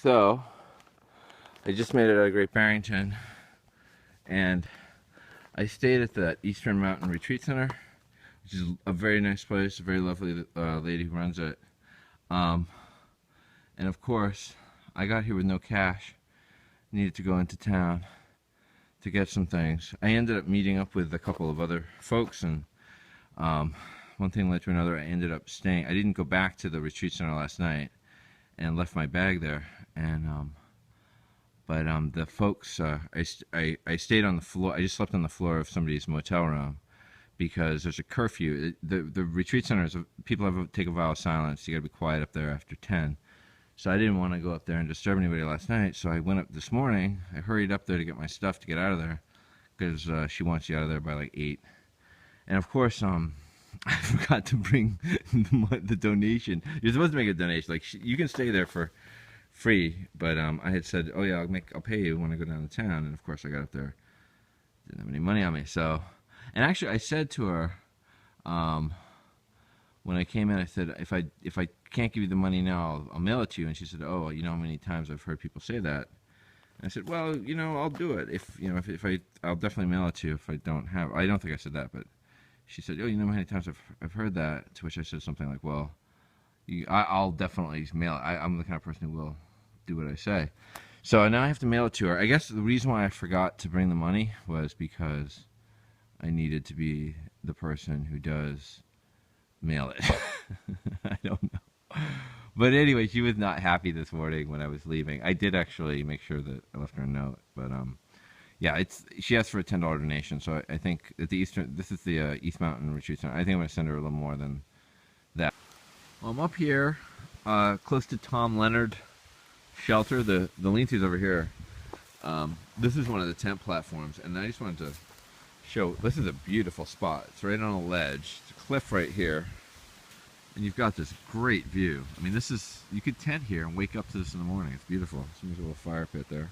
So, I just made it out of Great Barrington, and I stayed at the Eastern Mountain Retreat Center, which is a very nice place, a very lovely lady who runs it. And of course, I got here with no cash, needed to go into town to get some things. I ended up meeting up with a couple of other folks, and one thing led to another. I ended up staying. I didn't go back to the retreat center last night and left my bag there. And but the folks, I stayed on the floor. I just slept on the floor of somebody's motel room because there's a curfew. The retreat center is people have to take a vow of silence. You got to be quiet up there after 10. So I didn't want to go up there and disturb anybody last night. So I went up this morning. I hurried up there to get my stuff to get out of there because she wants you out of there by like 8. And of course, I forgot to bring the donation. You're supposed to make a donation. Like you can stay there for free, but I had said, oh yeah, I'll pay you when I go down to town. And of course, I got up there, didn't have any money on me. So, and actually, I said to her when I came in, I said, if I can't give you the money now, I'll mail it to you. And she said, oh, you know how many times I've heard people say that. And I said, well, you know, I'll do it if I'll definitely mail it to you if I don't have. I don't think I said that, but she said, oh, you know how many times I've heard that. To which I said something like, well, I'll definitely mail it. I'm the kind of person who will do what I say. So now I have to mail it to her. I guess the reason why I forgot to bring the money was because I needed to be the person who does mail it. I don't know. But anyway, she was not happy this morning when I was leaving. I did actually make sure that I left her a note. But yeah, she asked for a $10 donation. So I think at this is the East Mountain Retreat Center. I think I'm going to send her a little more than that. Well, I'm up here, close to Tom Leonard shelter. The lean-to's over here. This is one of the tent platforms, and I just wanted to show. This is a beautiful spot. It's right on a ledge. It's a cliff right here, and you've got this great view. I mean, you could tent here and wake up to this in the morning. It's beautiful. There's a little fire pit there,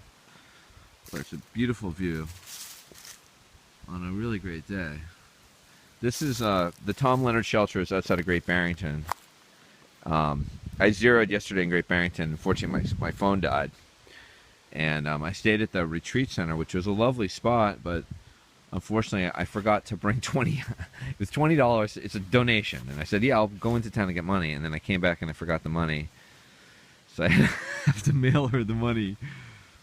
but it's a beautiful view on a really great day. This is the Tom Leonard shelter is outside of Great Barrington. I zeroed yesterday in Great Barrington. Unfortunately, my phone died. And I stayed at the retreat center, which was a lovely spot, but unfortunately, I forgot to bring 20. It was $20. It's a donation. And I said, yeah, I'll go into town and get money. And then I came back and I forgot the money. So I have to mail her the money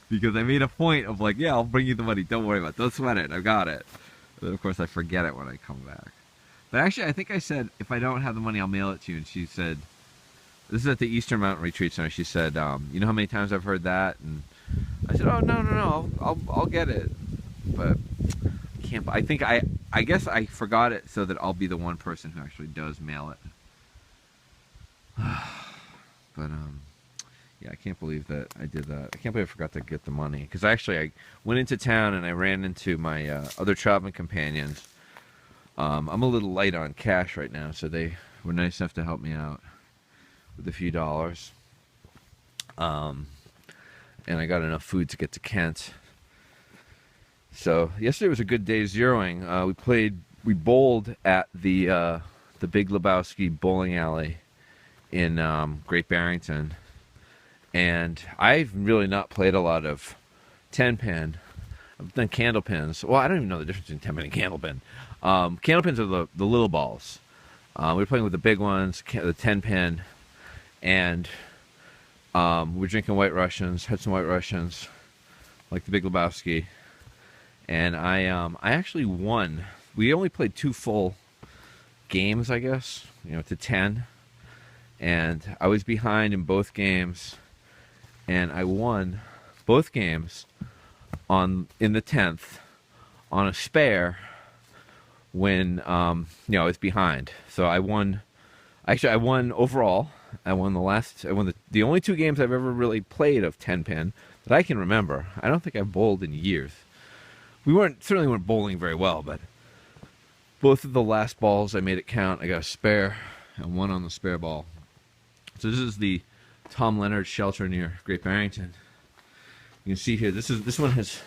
because I made a point of like, yeah, I'll bring you the money. Don't worry about it. Don't sweat it. I've got it. But then, of course, I forget it when I come back. But actually, I think I said, if I don't have the money, I'll mail it to you. And she said, this is at the Eastern Mountain Retreat Center. She said, you know how many times I've heard that? And I said, oh, no, I'll get it. But I can't. I guess I forgot it so that I'll be the one person who actually does mail it. But yeah, I can't believe that I did that. I can't believe I forgot to get the money. Because I went into town and I ran into my other traveling companions. I'm a little light on cash right now, so they were nice enough to help me out with a few dollars. And I got enough food to get to Kent. So yesterday was a good day zeroing. We bowled at the Big Lebowski bowling alley in Great Barrington. And I've really not played a lot of 10-pin. I've done candle pins. Well, I don't even know the difference between 10-pin and candle pin. Candle pins are the little balls. We were playing with the big ones, the 10-pin, and we were drinking White Russians. Had some White Russians, like the Big Lebowski, and I actually won. We only played 2 full games, I guess, to 10, and I was behind in both games, and I won both games in the 10th on a spare when I was behind. So I won. Actually, I won overall. I won the only 2 games I've ever really played of 10-pin that I can remember. I don't think I've bowled in years. We certainly weren't bowling very well, but both of the last balls I made it count. I got a spare and one on the spare ball. So this is the Tom Leonard shelter near Great Barrington. You can see here. This one has.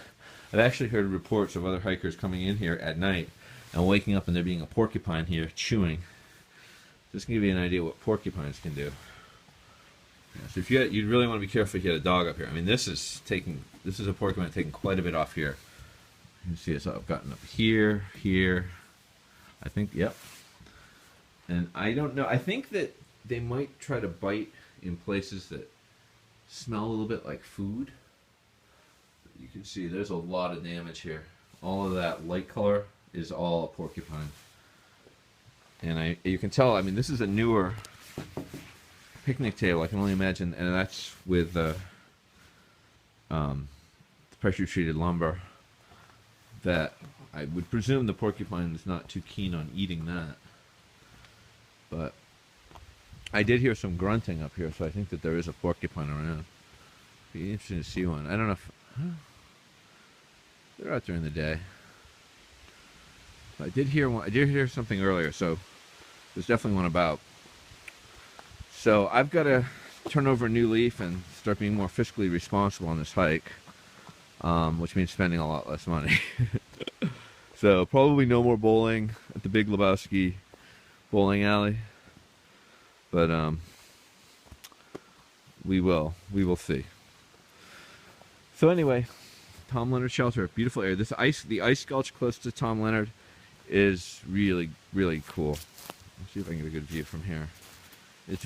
I've actually heard reports of other hikers coming in here at night and waking up and there being a porcupine here chewing. Just to give you an idea what porcupines can do. Yeah, so if you'd really want to be careful if you had a dog up here. I mean, this is a porcupine taking quite a bit off here. You can see it's I've gotten up here, here. I think, yep. And I don't know. I think that they might try to bite in places that smell a little bit like food. You can see there's a lot of damage here. All of that light color is all a porcupine. And you can tell, I mean, this is a newer picnic table, I can only imagine, and that's with pressure-treated lumber, that I would presume the porcupine is not too keen on eating that. But I did hear some grunting up here, so I think that there is a porcupine around. Be interesting to see one. I don't know if... They're out during the day. But I did hear something earlier, so there's definitely one about. So I've got to turn over a new leaf and start being more fiscally responsible on this hike, which means spending a lot less money. So probably no more bowling at the Big Lebowski bowling alley, but we will see. So anyway, Tom Leonard Shelter, beautiful area. The ice gulch close to Tom Leonard is really, really cool. Let's see if I can get a good view from here. It's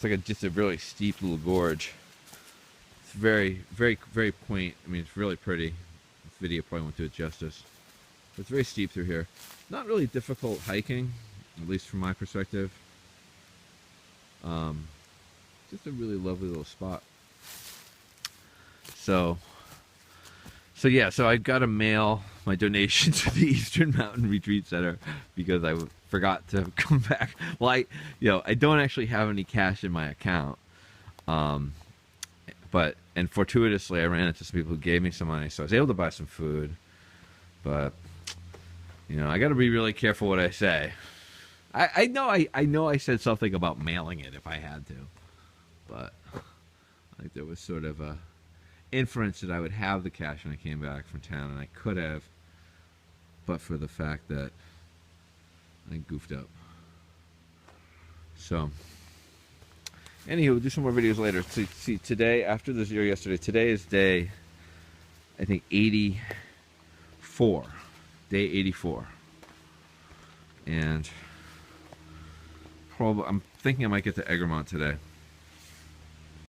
like just a really steep little gorge. It's very, very, very quaint. I mean, it's really pretty. This video probably won't do it justice. But it's very steep through here. Not really difficult hiking, at least from my perspective. Just a really lovely little spot. So yeah, so I got to mail my donation to the Eastern Mountain Retreat Center because I forgot to come back. Well, I don't actually have any cash in my account. And fortuitously I ran into some people who gave me some money, so I was able to buy some food. But I got to be really careful what I say. I know I said something about mailing it if I had to, but I think there was sort of a inference that I would have the cash when I came back from town, and I could have, but for the fact that I goofed up. So anywho, we'll do some more videos later. See, today, after the zero yesterday, today is day, I think, 84. Day 84. And probably, I'm thinking I might get to Egremont today.